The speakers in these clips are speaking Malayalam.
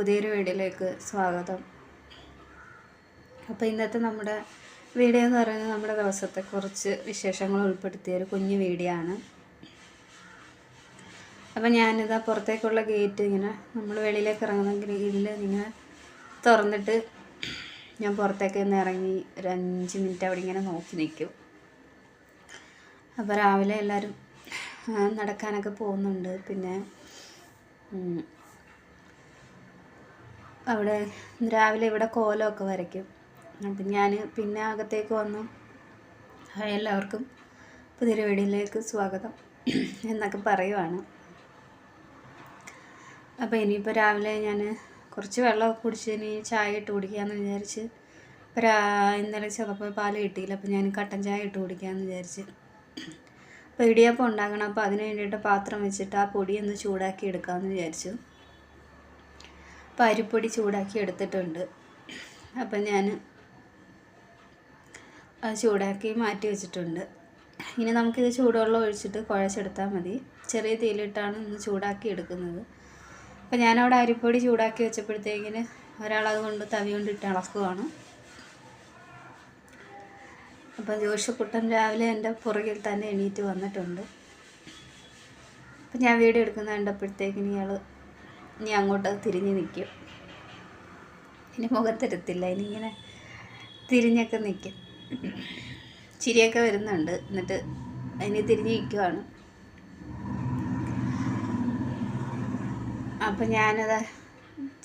പുതിയൊരു വീഡിയോയിലേക്ക് സ്വാഗതം. അപ്പോൾ ഇന്നത്തെ നമ്മുടെ വീഡിയോ എന്ന് പറയുന്നത് നമ്മുടെ ദിവസത്തെ കുറച്ച് വിശേഷങ്ങൾ ഉൾപ്പെടുത്തിയൊരു കുഞ്ഞു വീഡിയോ ആണ്. അപ്പോൾ ഞാനിതാ പുറത്തേക്കുള്ള ഗേറ്റ് ഇങ്ങനെ നമ്മൾ വെളിയിലേക്ക് ഇറങ്ങുന്ന ഗ്രില്ലിൽ ഇങ്ങനെ തുറന്നിട്ട് ഞാൻ പുറത്തേക്ക് ഒന്ന് ഇറങ്ങി ഒരു 5 മിനിറ്റ് അവിടെ ഇങ്ങനെ നോക്കി നിൽക്കും. അപ്പോൾ രാവിലെ എല്ലാവരും നടക്കാനൊക്കെ പോകുന്നുണ്ട്. പിന്നെ അവിടെ രാവിലെ ഇവിടെ കോലമൊക്കെ വരയ്ക്കും. അപ്പം ഞാൻ പിന്നെ അകത്തേക്ക് വന്നു എല്ലാവർക്കും പുതിയൊരു വീഡിയോയിലേക്ക് സ്വാഗതം എന്നൊക്കെ പറയുവാണ്. അപ്പോൾ ഇനിയിപ്പോൾ രാവിലെ ഞാൻ കുറച്ച് വെള്ളമൊക്കെ കുടിച്ച് ഇനി ചായ ഇട്ട് കുടിക്കാമെന്ന് വിചാരിച്ച്. ഇപ്പോൾ ഇന്നലെ ചിലപ്പോൾ പാൽ കിട്ടിയില്ല, അപ്പോൾ ഞാൻ കട്ടൻ ചായ ഇട്ട് കുടിക്കാമെന്ന് വിചാരിച്ച്. അപ്പോൾ ഇടിയപ്പം ഉണ്ടാക്കണം. അപ്പോൾ അതിന് വേണ്ടിയിട്ട് പാത്രം വെച്ചിട്ട് ആ പൊടി ഒന്ന് ചൂടാക്കി എടുക്കാമെന്ന് വിചാരിച്ചു. അപ്പോൾ അരിപ്പൊടി ചൂടാക്കി എടുത്തിട്ടുണ്ട്. അപ്പം ഞാൻ അത് ചൂടാക്കി മാറ്റി വെച്ചിട്ടുണ്ട്. ഇനി നമുക്കിത് ചൂടുവെള്ളം ഒഴിച്ചിട്ട് കുഴച്ചെടുത്താൽ മതി. ചെറിയ തീയിലിട്ടാണ് ഒന്ന് ചൂടാക്കി എടുക്കുന്നത്. അപ്പം ഞാനവിടെ അരിപ്പൊടി ചൂടാക്കി വെച്ചപ്പോഴത്തേക്കിന് ഒരാളത് കൊണ്ട് തവി കൊണ്ടിട്ട് ഇളക്കുവാണ്. അപ്പം ജോഷക്കുട്ടൻ രാവിലെ എൻ്റെ പുറകിൽ തന്നെ എണീറ്റ് വന്നിട്ടുണ്ട്. അപ്പം ഞാൻ വീഡിയോ എടുക്കുന്നത് കണ്ടപ്പോഴത്തേക്കിന് ഇനി അങ്ങോട്ട് തിരിഞ്ഞ് നിൽക്കും. ഇനി മുഖത്തെടുത്തില്ല, ഇനി ഇങ്ങനെ തിരിഞ്ഞൊക്കെ നിൽക്കും. ചിരിയൊക്കെ വരുന്നുണ്ട്. എന്നിട്ട് ഇനി തിരിഞ്ഞ് നിൽക്കുവാണ്. അപ്പം ഞാനത്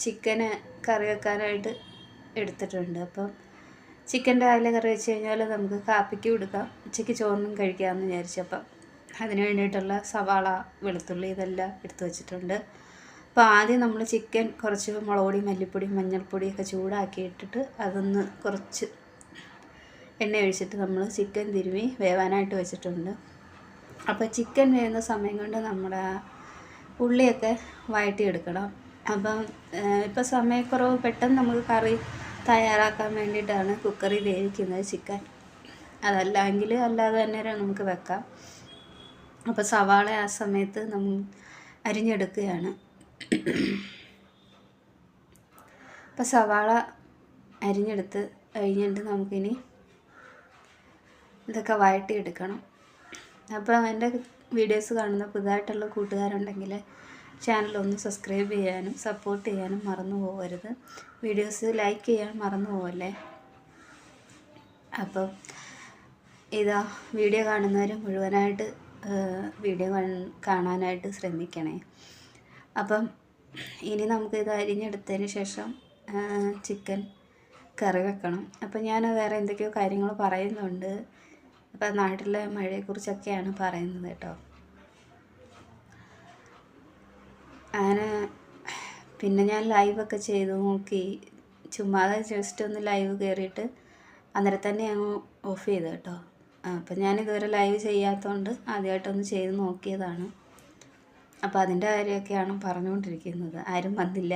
ചിക്കന് കറി വെക്കാനായിട്ട് എടുത്തിട്ടുണ്ട്. അപ്പം ചിക്കൻ രാവിലെ കറി വെച്ച് കഴിഞ്ഞാൽ നമുക്ക് കാപ്പിക്ക് കൊടുക്കാം, ഉച്ചയ്ക്ക് ചോറിനും കഴിക്കാമെന്ന് വിചാരിച്ചു. അപ്പം അതിന് വേണ്ടിയിട്ടുള്ള സവാള, വെളുത്തുള്ളി ഇതെല്ലാം എടുത്തു വെച്ചിട്ടുണ്ട്. അപ്പോൾ ആദ്യം നമ്മൾ ചിക്കൻ കുറച്ച് മുളക് പൊടി, മല്ലിപ്പൊടി, മഞ്ഞൾപ്പൊടിയൊക്കെ ചൂടാക്കി ഇട്ടിട്ട് അതൊന്ന് കുറച്ച് എണ്ണ ഒഴിച്ചിട്ട് നമ്മൾ ചിക്കൻ തിരുമ്മി വേവാനായിട്ട് വെച്ചിട്ടുണ്ട്. അപ്പോൾ ചിക്കൻ വേവുന്ന സമയം കൊണ്ട് നമ്മുടെ ഉള്ളിയൊക്കെ വഴറ്റിയെടുക്കണം. അപ്പം ഇപ്പോൾ സമയക്കുറവ്, പെട്ടെന്ന് നമുക്ക് കറി തയ്യാറാക്കാൻ വേണ്ടിയിട്ടാണ് കുക്കറിൽ വേവിക്കുന്നത് ചിക്കൻ. അതല്ലെങ്കിൽ അല്ലാതെ തന്നെ നമുക്ക് വെക്കാം. അപ്പോൾ സവാള ആ സമയത്ത് നമ്മൾ അരിഞ്ഞെടുക്കുകയാണ്. അപ്പോൾ സവാള അരിഞ്ഞെടുത്ത് കഴിഞ്ഞിട്ട് നമുക്കിനി ഇതൊക്കെ വഴറ്റിയെടുക്കണം. അപ്പോൾ എൻ്റെ വീഡിയോസ് കാണുന്ന പുതുതായിട്ടുള്ള കൂട്ടുകാരുണ്ടെങ്കിൽ ചാനലൊന്ന് സബ്സ്ക്രൈബ് ചെയ്യാനും സപ്പോർട്ട് ചെയ്യാനും മറന്നു പോകരുത്. വീഡിയോസ് ലൈക്ക് ചെയ്യാൻ മറന്നു പോകല്ലേ. അപ്പോൾ ഇതാ വീഡിയോ കാണുന്നവർ മുഴുവനായിട്ട് വീഡിയോ കാണാനായിട്ട് ശ്രമിക്കണേ. അപ്പം ഇനി നമുക്കിത് അരിഞ്ഞെടുത്തതിന് ശേഷം ചിക്കൻ കറി വെക്കണം. അപ്പം ഞാൻ വേറെ എന്തൊക്കെയോ കാര്യങ്ങൾ പറയുന്നുണ്ട്. അപ്പം നാട്ടിലെ മഴയെക്കുറിച്ചൊക്കെയാണ് പറയുന്നത് കേട്ടോ. അങ്ങനെ പിന്നെ ഞാൻ ലൈവൊക്കെ ചെയ്ത് നോക്കി, ചുമ്മാതെ ജസ്റ്റ് ഒന്ന് ലൈവ് കയറിയിട്ട് അന്നേരം തന്നെ അങ്ങ് ഓഫ് ചെയ്തു കേട്ടോ. അപ്പം ഞാനിതുവരെ ലൈവ് ചെയ്യാത്തതുകൊണ്ട് ആദ്യമായിട്ടൊന്ന് ചെയ്ത് നോക്കിയതാണ്. അപ്പോൾ അതിൻ്റെ കാര്യമൊക്കെയാണ് പറഞ്ഞുകൊണ്ടിരിക്കുന്നത്. ആരും വന്നില്ല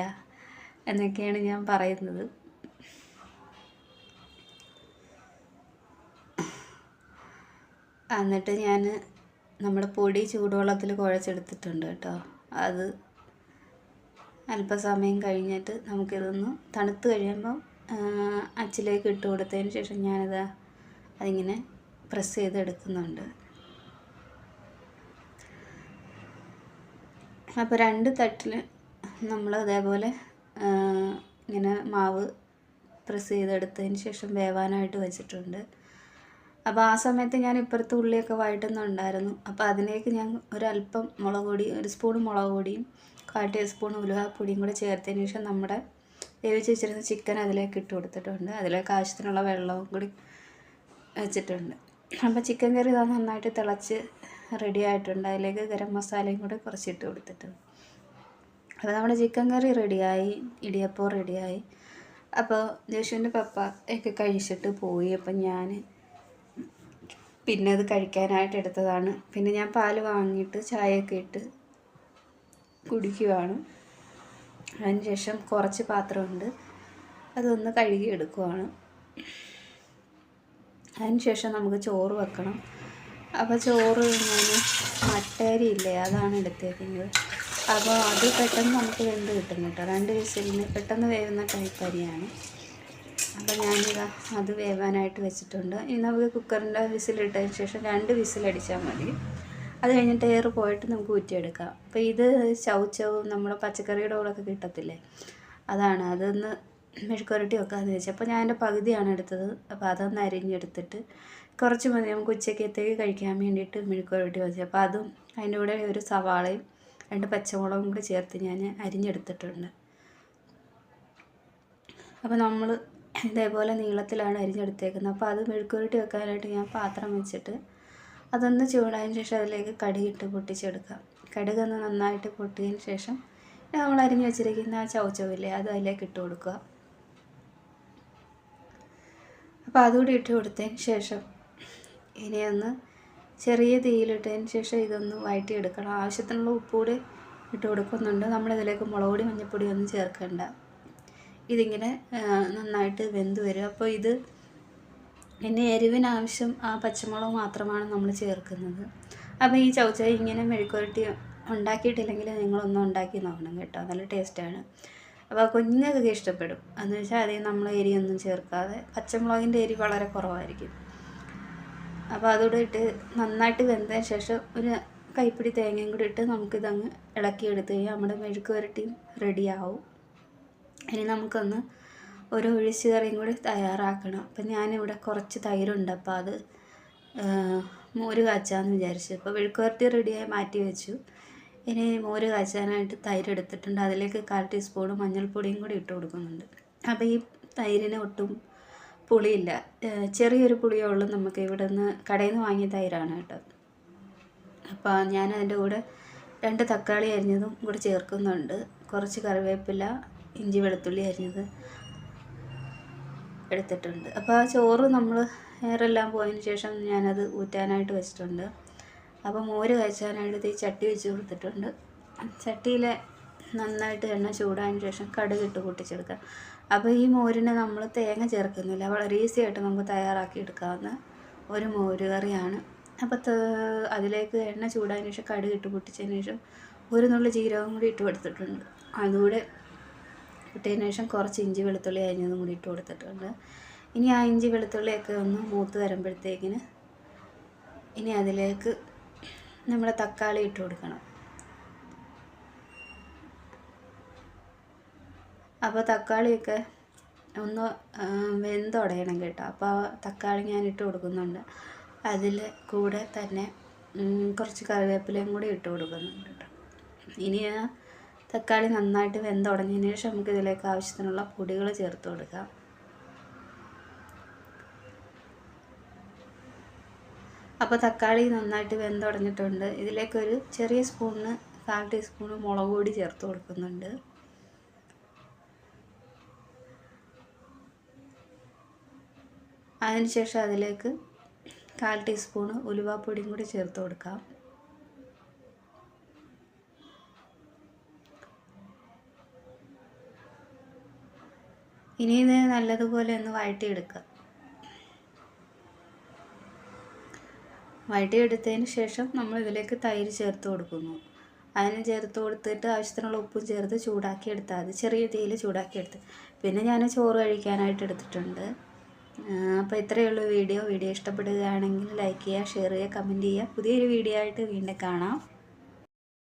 എന്നൊക്കെയാണ് ഞാൻ പറയുന്നത്. എന്നിട്ട് ഞാൻ നമ്മുടെ പൊടി ചൂടുവെള്ളത്തിൽ കുഴച്ചെടുത്തിട്ടുണ്ട് കേട്ടോ. അത് അല്പസമയം കഴിഞ്ഞിട്ട് നമുക്കിതൊന്ന് തണുത്ത് കഴിയുമ്പം അച്ചിലേക്ക് ഇട്ട് കൊടുത്തതിന് ശേഷം ഞാനിത് അതിങ്ങനെ പ്രസ് ചെയ്തെടുക്കുന്നുണ്ട്. അപ്പോൾ 2 തട്ടിൽ നമ്മൾ അതേപോലെ ഇങ്ങനെ മാവ് പ്രസ് ചെയ്തെടുത്തതിന് ശേഷം വേവാനായിട്ട് വെച്ചിട്ടുണ്ട്. അപ്പോൾ ആ സമയത്ത് ഞാൻ ഇപ്പുറത്ത് ഉള്ളിയൊക്കെ വഴറ്റുന്നുണ്ടായിരുന്നു. അപ്പോൾ അതിലേക്ക് ഞാൻ ഒരല്പം മുളക് പൊടി, 1 സ്പൂൺ മുളക് പൊടിയും 1/4 ടീസ്പൂൺ ഉലുവാപ്പൊടിയും കൂടെ ചേർത്തതിന് ശേഷം നമ്മുടെ വേവിച്ച് വെച്ചിരുന്ന ചിക്കൻ അതിലേക്ക് ഇട്ട് കൊടുത്തിട്ടുണ്ട്. അതിലേക്ക് ആവശ്യത്തിനുള്ള വെള്ളവും കൂടി വെച്ചിട്ടുണ്ട്. അപ്പോൾ ചിക്കൻ കറി ഇതാ നന്നായിട്ട് തിളച്ച് റെഡി ആയിട്ടുണ്ട്. അതിലേക്ക് ഗരം മസാലയും കൂടെ കുറച്ചിട്ട് കൊടുത്തിട്ടുണ്ട്. അപ്പോൾ നമ്മുടെ ചിക്കൻ കറി റെഡിയായി, ഇടിയപ്പം റെഡിയായി. അപ്പോൾ ജോഷുവിൻ്റെ പപ്പ ഒക്കെ കഴിച്ചിട്ട് പോയി. അപ്പം ഞാൻ പിന്നെ അത് കഴിക്കാനായിട്ട് എടുത്തതാണ്. പിന്നെ ഞാൻ പാല് വാങ്ങിയിട്ട് ചായയൊക്കെ ഇട്ട് കുടിക്കുവാണ്. അതിന് ശേഷം കുറച്ച് പാത്രമുണ്ട്, അതൊന്ന് കഴുകി എടുക്കുവാണ്. അതിന് ശേഷം നമുക്ക് ചോറ് വെക്കണം. അപ്പോൾ ചോറ് ഞാൻ മട്ടേരി ഇല്ലേ, അതാണ് എടുത്തേക്കുന്നത്. അപ്പോൾ അത് പെട്ടെന്ന് നമുക്ക് വെന്ത് കിട്ടും കേട്ടോ. 2 വിസിലിന് പെട്ടെന്ന് വേവുന്ന ടൈപ്പ് അരിയാണ്. അപ്പോൾ ഞാനിതാ അത് വേവാനായിട്ട് വെച്ചിട്ടുണ്ട്. ഇനി നമുക്ക് കുക്കറിൻ്റെ വിസിലിട്ടതിന് ശേഷം 2 വിസിലടിച്ചാൽ മതി. അത് കഴിഞ്ഞിട്ട് എയർ പോയിട്ട് നമുക്ക് ഊറ്റിയെടുക്കാം. അപ്പോൾ ഇത് ചൗച്ചവും നമ്മുടെ പച്ചക്കറിയുടെ കൂടെയൊക്കെ കിട്ടത്തില്ലേ, അതാണ്. അതൊന്ന് മെഴുക്കുവരട്ടി വെക്കാമെന്ന് വെച്ചാൽ അപ്പോൾ ഞാൻ എൻ്റെ പകുതിയാണ് എടുത്തത്. അപ്പോൾ അതൊന്ന് അരിഞ്ഞെടുത്തിട്ട് കുറച്ച് മതി നമുക്ക് ഉച്ചക്കത്തേക്ക് കഴിക്കാൻ വേണ്ടിയിട്ട് മെഴുക്കുവരട്ടി വെച്ചത്. അപ്പോൾ അതും അതിൻ്റെ കൂടെ ഒരു സവാളയും 2 പച്ചമുളകും കൂടി ചേർത്ത് ഞാൻ അരിഞ്ഞെടുത്തിട്ടുണ്ട്. അപ്പോൾ നമ്മൾ ഇതേപോലെ നീളത്തിലാണ് അരിഞ്ഞെടുത്തേക്കുന്നത്. അപ്പോൾ അത് മെഴുക്കുവരട്ടി വെക്കാനായിട്ട് ഞാൻ പാത്രം വെച്ചിട്ട് അതൊന്ന് ചൂടായതിന് ശേഷം അതിലേക്ക് കടുകിട്ട് പൊട്ടിച്ചെടുക്കാം. കടുകൊന്ന് നന്നായിട്ട് പൊട്ടിയതിന് ശേഷം നമ്മൾ അരിഞ്ഞ് വെച്ചിരിക്കുന്ന ആ ചൗച്ചവില്ലേ അത് അതിലേക്ക് ഇട്ട് കൊടുക്കുക. അപ്പോൾ അതുകൂടി ഇട്ട് കൊടുത്തതിന് ശേഷം ഇനിയൊന്ന് ചെറിയ തീയിലിട്ടതിന് ശേഷം ഇതൊന്ന് വഴറ്റിയെടുക്കണം. ആവശ്യത്തിനുള്ള ഉപ്പ് കൂടി ഇട്ട് കൊടുക്കുന്നുണ്ട്. നമ്മളിതിലേക്ക് മുളക് പൊടി മഞ്ഞൾപ്പൊടി ഒന്നും ചേർക്കണ്ട. ഇതിങ്ങനെ നന്നായിട്ട് വെന്ത് വരും. അപ്പോൾ ഇത് പിന്നെ എരിവിനാവശ്യം ആ പച്ചമുളക് മാത്രമാണ് നമ്മൾ ചേർക്കുന്നത്. അപ്പോൾ ഈ ചൗച്ചവ ഇങ്ങനെ മെഴുക്കുവരട്ടി ഉണ്ടാക്കിയിട്ടില്ലെങ്കിൽ നിങ്ങളൊന്നും ഉണ്ടാക്കി നോക്കണം കേട്ടോ, നല്ല ടേസ്റ്റാണ്. അപ്പോൾ കുഞ്ഞുങ്ങൾക്ക് ഇഷ്ടപ്പെടും. എന്ന് വെച്ചാൽ അതിൽ നമ്മൾ എരിയൊന്നും ചേർക്കാതെ, പച്ചമുളകിൻ്റെ എരി വളരെ കുറവായിരിക്കും. അപ്പോൾ അതുകൂടെ ഇട്ട് നന്നായിട്ട് വെന്തതിന് ശേഷം ഒരു കൈപ്പിടി തേങ്ങയും കൂടി ഇട്ട് നമുക്കിതങ്ങ് ഇളക്കിയെടുത്ത് കഴിഞ്ഞാൽ നമ്മുടെ മെഴുക്കുവരട്ടിയും റെഡിയാവും. ഇനി നമുക്കൊന്ന് ഒരു ഒഴിച്ച് കറിയും കൂടി തയ്യാറാക്കണം. അപ്പം ഞാനിവിടെ കുറച്ച് തൈരുണ്ട്, അപ്പോൾ അത് മോര് കാച്ചാന്ന് വിചാരിച്ചു. അപ്പോൾ മെഴുക്കുവരട്ടി റെഡിയായി മാറ്റി വെച്ചു. ഇനി മോര് കാച്ചാനായിട്ട് തൈര് എടുത്തിട്ടുണ്ട്. അതിലേക്ക് 1/4 ടീസ്പൂൺ മഞ്ഞൾപ്പൊടിയും കൂടി ഇട്ട് കൊടുക്കുന്നുണ്ട്. അപ്പോൾ ഈ തൈരിന് ഒട്ടും പുളിയില്ല, ചെറിയൊരു പുളിയേ ഉള്ളൂ. നമുക്ക് ഇവിടെ നിന്ന് കടയിൽ നിന്ന് വാങ്ങിയ തൈരാണ് കേട്ടോ. അപ്പോൾ ഞാൻ അതിൻ്റെ കൂടെ 2 തക്കാളി അരിഞ്ഞതും കൂടി ചേർക്കുന്നുണ്ട്. കുറച്ച് കറിവേപ്പില, ഇഞ്ചി വെളുത്തുള്ളി അരിഞ്ഞത് എടുത്തിട്ടുണ്ട്. അപ്പോൾ ആ ചോറ് നമ്മൾ എയറെല്ലാം പോയതിന് ശേഷം ഞാനത് ഊറ്റാനായിട്ട് വെച്ചിട്ടുണ്ട്. അപ്പോൾ മോര് കാച്ചാനായിട്ട് ഈ ചട്ടി വെച്ച് കൊടുത്തിട്ടുണ്ട്. ചട്ടിയിൽ നന്നായിട്ട് എണ്ണ ചൂടായതിന് ശേഷം കടുകിട്ട് പൊട്ടിച്ചെടുക്കുക. അപ്പോൾ ഈ മോരിന് നമ്മൾ തേങ്ങ ചേർക്കുന്നില്ല, വളരെ ഈസി ആയിട്ട് നമുക്ക് തയ്യാറാക്കി എടുക്കാവുന്ന ഒരു മോര് കറിയാണ്. അപ്പോൾ അതിലേക്ക് എണ്ണ ചൂടായതിന് ശേഷം കടുകിട്ട് പൊട്ടിച്ചതിന് ശേഷം ഒരു നുള്ളി ജീരകം കൂടി ഇട്ട് കൊടുത്തിട്ടുണ്ട്. അതുകൂടെ ഇട്ടതിന് ശേഷം കുറച്ച് ഇഞ്ചി വെളുത്തുള്ളി അരിഞ്ഞതും കൂടി ഇട്ട് കൊടുത്തിട്ടുണ്ട്. ഇനി ആ ഇഞ്ചി വെളുത്തുള്ളിയൊക്കെ ഒന്ന് മൂത്ത് വരുമ്പോഴത്തേക്കിന് ഇനി അതിലേക്ക് നമ്മുടെ തക്കാളി ഇട്ട് കൊടുക്കണം. അപ്പോൾ തക്കാളിയൊക്കെ ഒന്ന് വെന്തുടയണം കേട്ടോ. അപ്പോൾ തക്കാളി ഞാൻ ഇട്ട് കൊടുക്കുന്നുണ്ട്. അതിൽ കൂടെ തന്നെ കുറച്ച് കറിവേപ്പിലയും കൂടി ഇട്ട് കൊടുക്കുന്നുണ്ട് കേട്ടോ. ഇനി ആ തക്കാളി നന്നായിട്ട് വെന്തുടഞ്ഞതിന് ശേഷം നമുക്ക് ഇതിലേക്ക് ആവശ്യത്തിനുള്ള പൊടികൾ ചേർത്ത് കൊടുക്കാം. അപ്പോൾ തക്കാളി നന്നായിട്ട് വെന്തുടഞ്ഞിട്ടുണ്ട്. ഇതിലേക്കൊരു ചെറിയ സ്പൂണിന് 1/4 ടീസ്പൂൺ മുളക് പൊടി ചേർത്ത് കൊടുക്കുന്നുണ്ട്. അതിനുശേഷം അതിലേക്ക് 1/4 ടീസ്പൂൺ ഉലുവാപ്പൊടിയും കൂടി ചേർത്ത് കൊടുക്കാം. ഇനി ഇത് നല്ലതുപോലെ ഒന്ന് വഴറ്റിയെടുക്കുക. വഴറ്റിയെടുത്തതിന് ശേഷം നമ്മൾ ഇതിലേക്ക് തൈര് ചേർത്ത് കൊടുക്കുന്നു. അതിന് ചേർത്ത് കൊടുത്തിട്ട് ആവശ്യത്തിനുള്ള ഉപ്പും ചേർത്ത് ചൂടാക്കി എടുത്താൽ മതി, ചെറിയ തീയിൽ ചൂടാക്കി എടുത്ത്. പിന്നെ ഞാൻ ചോറ് കഴിക്കാനായിട്ട് എടുത്തിട്ടുണ്ട്. അപ്പോൾ ഇത്രയേ ഉള്ളൂ വീഡിയോ ഇഷ്ടപ്പെടുകയാണെങ്കിൽ ലൈക്ക് ചെയ്യുക, ഷെയർ ചെയ്യുക, കമൻറ്റ് ചെയ്യുക. പുതിയൊരു വീഡിയോ ആയിട്ട് വീണ്ടും കാണാം.